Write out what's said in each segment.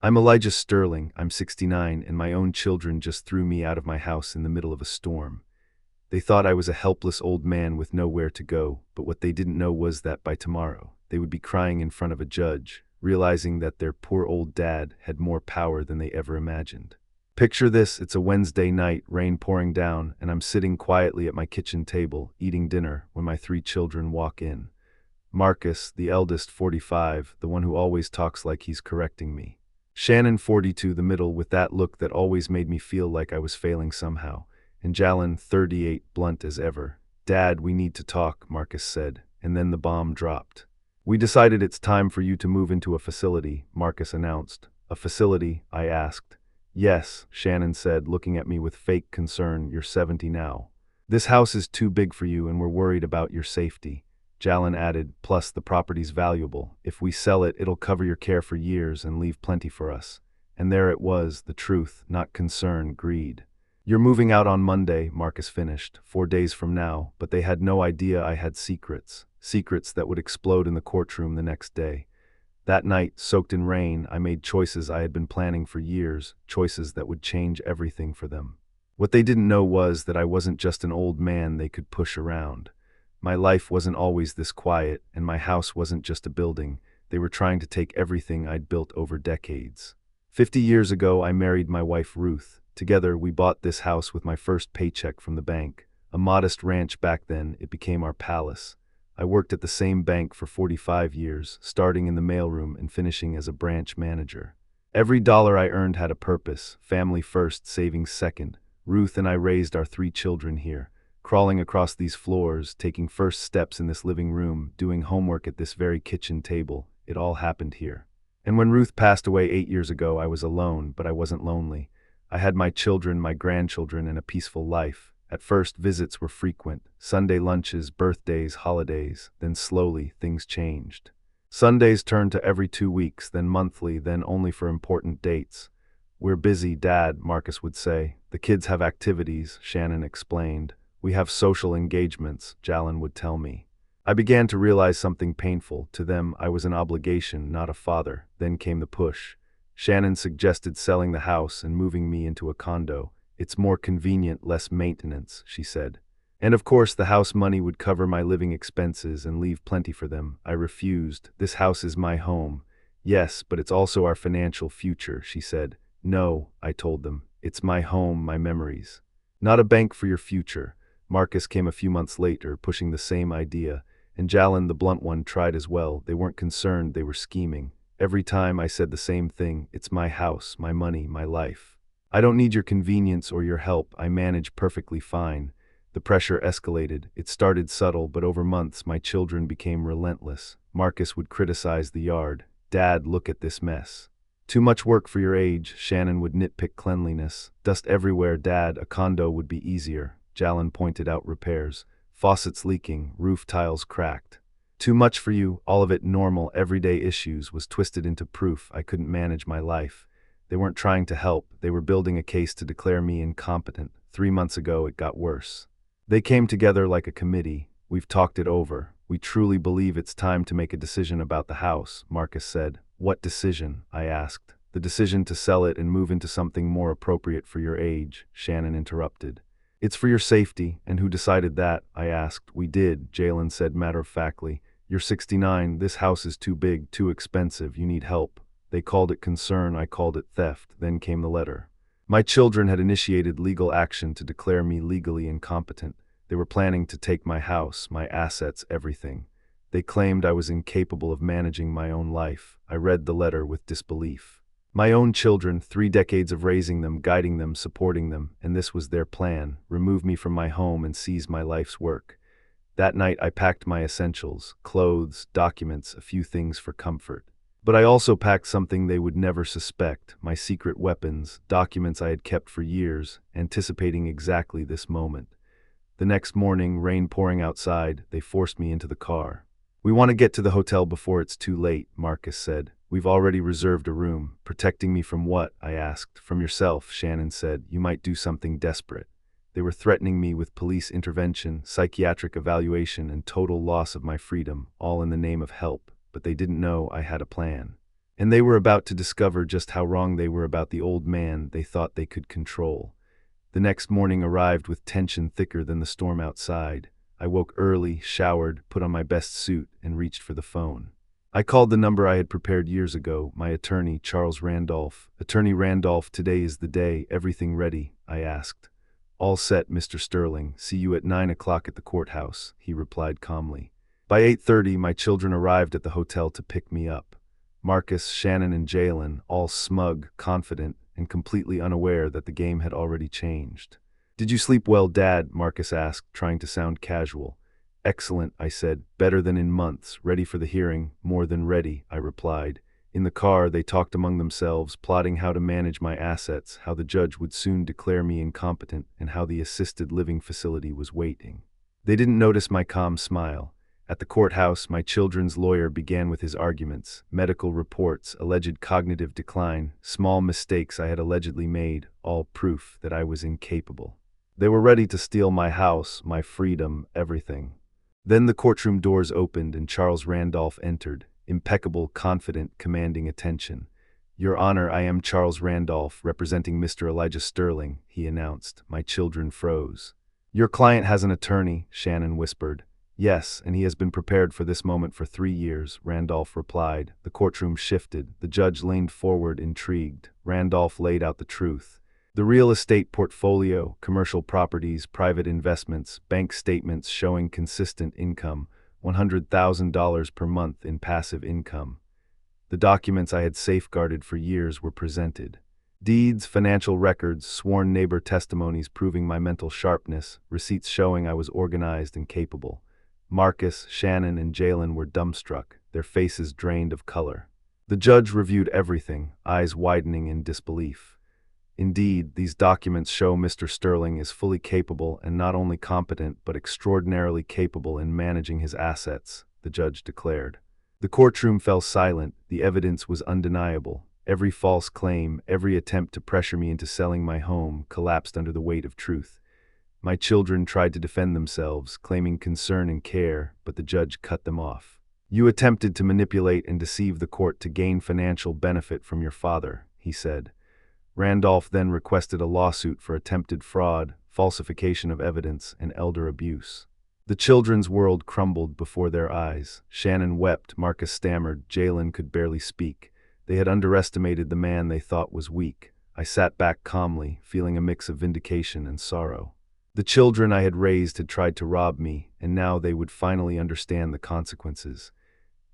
I'm Elijah Sterling, I'm 69, and my own children just threw me out of my house in the middle of a storm. They thought I was a helpless old man with nowhere to go, but what they didn't know was that by tomorrow, they would be crying in front of a judge, realizing that their poor old dad had more power than they ever imagined. Picture this, it's a Wednesday night, rain pouring down, and I'm sitting quietly at my kitchen table, eating dinner, when my three children walk in. Marcus, the eldest, 45, the one who always talks like he's correcting me. Shannon, 42, the middle, with that look that always made me feel like I was failing somehow. And Jalen, 38, blunt as ever. "Dad, we need to talk," Marcus said, and then the bomb dropped. "We decided it's time for you to move into a facility," Marcus announced. "A facility?" I asked. "Yes," Shannon said, looking at me with fake concern. "You're 70 now. This house is too big for you and we're worried about your safety." Jalen added, "Plus the property's valuable. If we sell it, it'll cover your care for years and leave plenty for us." And there it was, the truth, not concern, greed. "You're moving out on Monday," Marcus finished, 4 days from now, but they had no idea I had secrets. Secrets that would explode in the courtroom the next day. That night, soaked in rain, I made choices I had been planning for years, choices that would change everything for them. What they didn't know was that I wasn't just an old man they could push around. My life wasn't always this quiet, and my house wasn't just a building. They were trying to take everything I'd built over decades. 50 years ago, I married my wife Ruth. Together, we bought this house with my first paycheck from the bank. A modest ranch back then, it became our palace. I worked at the same bank for 45 years, starting in the mailroom and finishing as a branch manager. Every dollar I earned had a purpose: family first, savings second. Ruth and I raised our 3 children here. Crawling across these floors, taking first steps in this living room, doing homework at this very kitchen table, it all happened here. And when Ruth passed away 8 years ago, I was alone, but I wasn't lonely. I had my children, my grandchildren, and a peaceful life. At first, visits were frequent: Sunday lunches, birthdays, holidays. Then slowly, things changed. Sundays turned to every 2 weeks, then monthly, then only for important dates. "We're busy, Dad," Marcus would say. "The kids have activities," Shannon explained. "We have social engagements," Jalen would tell me. I began to realize something painful. To them, I was an obligation, not a father. Then came the push. Shannon suggested selling the house and moving me into a condo. "It's more convenient, less maintenance," she said. And of course, the house money would cover my living expenses and leave plenty for them. I refused. "This house is my home." "Yes, but it's also our financial future," she said. "No," I told them. "It's my home, my memories. Not a bank for your future." Marcus came a few months later, pushing the same idea, and Jalen, the blunt one, tried as well. They weren't concerned, they were scheming. Every time I said the same thing: "It's my house, my money, my life. I don't need your convenience or your help, I manage perfectly fine." The pressure escalated. It started subtle, but over months my children became relentless. Marcus would criticize the yard. "Dad, look at this mess." "Too much work for your age." Shannon would nitpick cleanliness. "Dust everywhere, Dad, a condo would be easier." Jalen pointed out repairs. "Faucets leaking, roof tiles cracked." "Too much for you." All of it, normal, everyday issues, was twisted into proof I couldn't manage my life. They weren't trying to help, they were building a case to declare me incompetent. 3 months ago, it got worse. They came together like a committee. "We've talked it over. We truly believe it's time to make a decision about the house," Marcus said. "What decision?" I asked. "The decision to sell it and move into something more appropriate for your age," Shannon interrupted. "It's for your safety." "And who decided that?" I asked. "We did," Jalen said matter-of-factly. "You're 69, this house is too big, too expensive, you need help." They called it concern, I called it theft. Then came the letter. My children had initiated legal action to declare me legally incompetent. They were planning to take my house, my assets, everything. They claimed I was incapable of managing my own life. I read the letter with disbelief. My own children, 3 decades of raising them, guiding them, supporting them, and this was their plan: remove me from my home and seize my life's work. That night I packed my essentials: clothes, documents, a few things for comfort. But I also packed something they would never suspect: my secret weapons, documents I had kept for years, anticipating exactly this moment. The next morning, rain pouring outside, they forced me into the car. "We want to get to the hotel before it's too late," Marcus said. "We've already reserved a room." "Protecting me from what?" I asked. "From yourself," Shannon said. "You might do something desperate." They were threatening me with police intervention, psychiatric evaluation, and total loss of my freedom, all in the name of help, but they didn't know I had a plan. And they were about to discover just how wrong they were about the old man they thought they could control. The next morning arrived with tension thicker than the storm outside. I woke early, showered, put on my best suit, and reached for the phone. I called the number I had prepared years ago, my attorney, Charles Randolph. "Attorney Randolph, today is the day. Everything ready?" I asked. "All set, Mr. Sterling. See you at 9 o'clock at the courthouse," he replied calmly. By 8:30, my children arrived at the hotel to pick me up. Marcus, Shannon, and Jalen, all smug, confident, and completely unaware that the game had already changed. "Did you sleep well, Dad?" Marcus asked, trying to sound casual. "Excellent," I said. "Better than in months. Ready for the hearing?" "More than ready," I replied. In the car, they talked among themselves, plotting how to manage my assets, how the judge would soon declare me incompetent, and how the assisted living facility was waiting. They didn't notice my calm smile. At the courthouse, my children's lawyer began with his arguments, medical reports, alleged cognitive decline, small mistakes I had allegedly made, all proof that I was incapable. They were ready to steal my house, my freedom, everything. Then the courtroom doors opened and Charles Randolph entered, impeccable, confident, commanding attention. "Your Honor, I am Charles Randolph, representing Mr. Elijah Sterling," he announced. My children froze. "Your client has an attorney," Shannon whispered. "Yes, and he has been prepared for this moment for 3 years," Randolph replied. The courtroom shifted. The judge leaned forward, intrigued. Randolph laid out the truth. The real estate portfolio, commercial properties, private investments, bank statements showing consistent income, $100,000 per month in passive income. The documents I had safeguarded for years were presented. Deeds, financial records, sworn neighbor testimonies proving my mental sharpness, receipts showing I was organized and capable. Marcus, Shannon, and Jalen were dumbstruck, their faces drained of color. The judge reviewed everything, eyes widening in disbelief. "Indeed, these documents show Mr. Sterling is fully capable and not only competent but extraordinarily capable in managing his assets," the judge declared. The courtroom fell silent. The evidence was undeniable. Every false claim, every attempt to pressure me into selling my home collapsed under the weight of truth. My children tried to defend themselves, claiming concern and care, but the judge cut them off. "You attempted to manipulate and deceive the court to gain financial benefit from your father," he said. Randolph then requested a lawsuit for attempted fraud, falsification of evidence, and elder abuse. The children's world crumbled before their eyes. Shannon wept, Marcus stammered, Jalen could barely speak. They had underestimated the man they thought was weak. I sat back calmly, feeling a mix of vindication and sorrow. The children I had raised had tried to rob me, and now they would finally understand the consequences.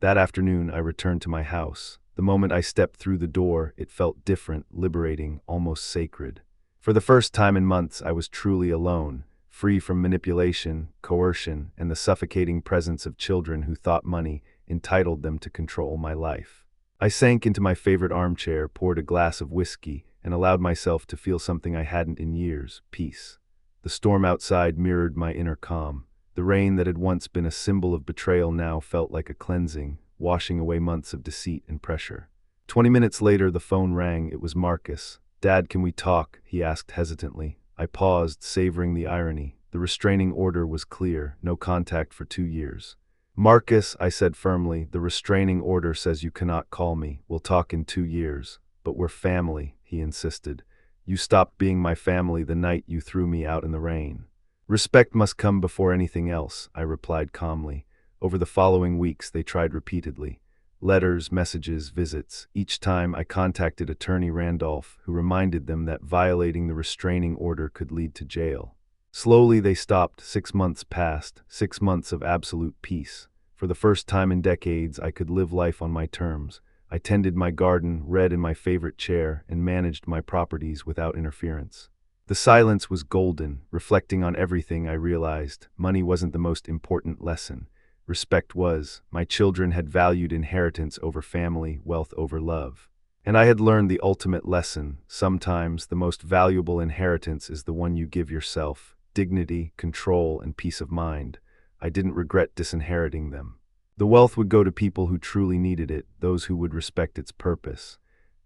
That afternoon, I returned to my house. The moment I stepped through the door, it felt different, liberating, almost sacred. For the first time in months, I was truly alone, free from manipulation, coercion, and the suffocating presence of children who thought money entitled them to control my life. I sank into my favorite armchair, poured a glass of whiskey, and allowed myself to feel something I hadn't in years: peace. The storm outside mirrored my inner calm. The rain that had once been a symbol of betrayal now felt like a cleansing, washing away months of deceit and pressure. 20 minutes later, the phone rang. It was Marcus. "Dad, can we talk?" he asked hesitantly. I paused, savoring the irony. The restraining order was clear: no contact for 2 years. "Marcus," I said firmly, "the restraining order says you cannot call me. We'll talk in 2 years. But we're family," he insisted. "You stopped being my family the night you threw me out in the rain." "Respect must come before anything else," I replied calmly. Over the following weeks, they tried repeatedly. Letters, messages, visits. Each time, I contacted Attorney Randolph, who reminded them that violating the restraining order could lead to jail. Slowly, they stopped. 6 months passed, 6 months of absolute peace. For the first time in decades, I could live life on my terms. I tended my garden, read in my favorite chair, and managed my properties without interference. The silence was golden, reflecting on everything I realized. Money wasn't the most important lesson. Respect was. My children had valued inheritance over family, wealth over love. And I had learned the ultimate lesson: sometimes the most valuable inheritance is the one you give yourself: dignity, control, and peace of mind. I didn't regret disinheriting them. The wealth would go to people who truly needed it, those who would respect its purpose.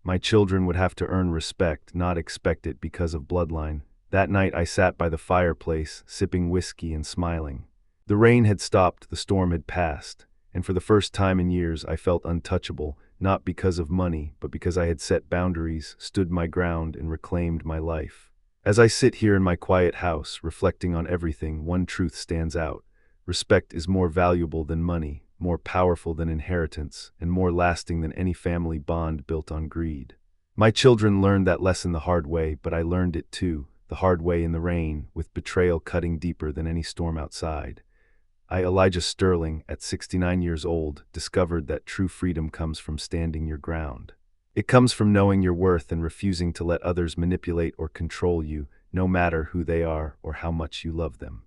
My children would have to earn respect, not expect it because of bloodline. That night I sat by the fireplace, sipping whiskey and smiling. The rain had stopped, the storm had passed, and for the first time in years I felt untouchable. not because of money, but because I had set boundaries, stood my ground, and reclaimed my life. As I sit here in my quiet house, reflecting on everything, one truth stands out. Respect is more valuable than money, more powerful than inheritance, and more lasting than any family bond built on greed. My children learned that lesson the hard way, but I learned it too, the hard way in the rain, with betrayal cutting deeper than any storm outside. Elijah Sterling, at 69 years old, discovered that true freedom comes from standing your ground. It comes from knowing your worth and refusing to let others manipulate or control you, no matter who they are or how much you love them.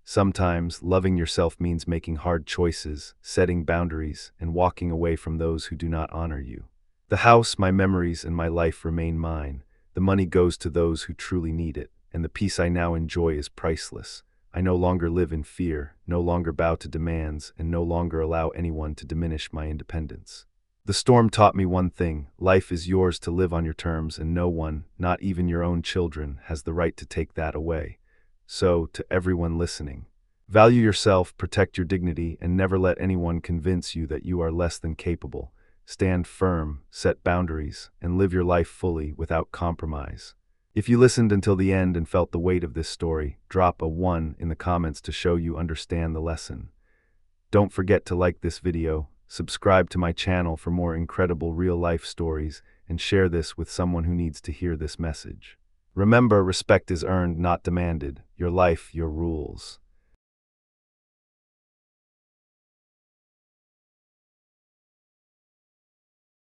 Sometimes, loving yourself means making hard choices, setting boundaries, and walking away from those who do not honor you. The house, my memories, and my life remain mine. The money goes to those who truly need it, and the peace I now enjoy is priceless. I no longer live in fear, no longer bow to demands, and no longer allow anyone to diminish my independence. The storm taught me one thing: life is yours to live on your terms, and no one, not even your own children, has the right to take that away. So, to everyone listening, value yourself, protect your dignity, and never let anyone convince you that you are less than capable. Stand firm, set boundaries, and live your life fully without compromise. If you listened until the end and felt the weight of this story, drop a 1 in the comments to show you understand the lesson. Don't forget to like this video, subscribe to my channel for more incredible real-life stories, and share this with someone who needs to hear this message. Remember, respect is earned, not demanded. Your life, your rules.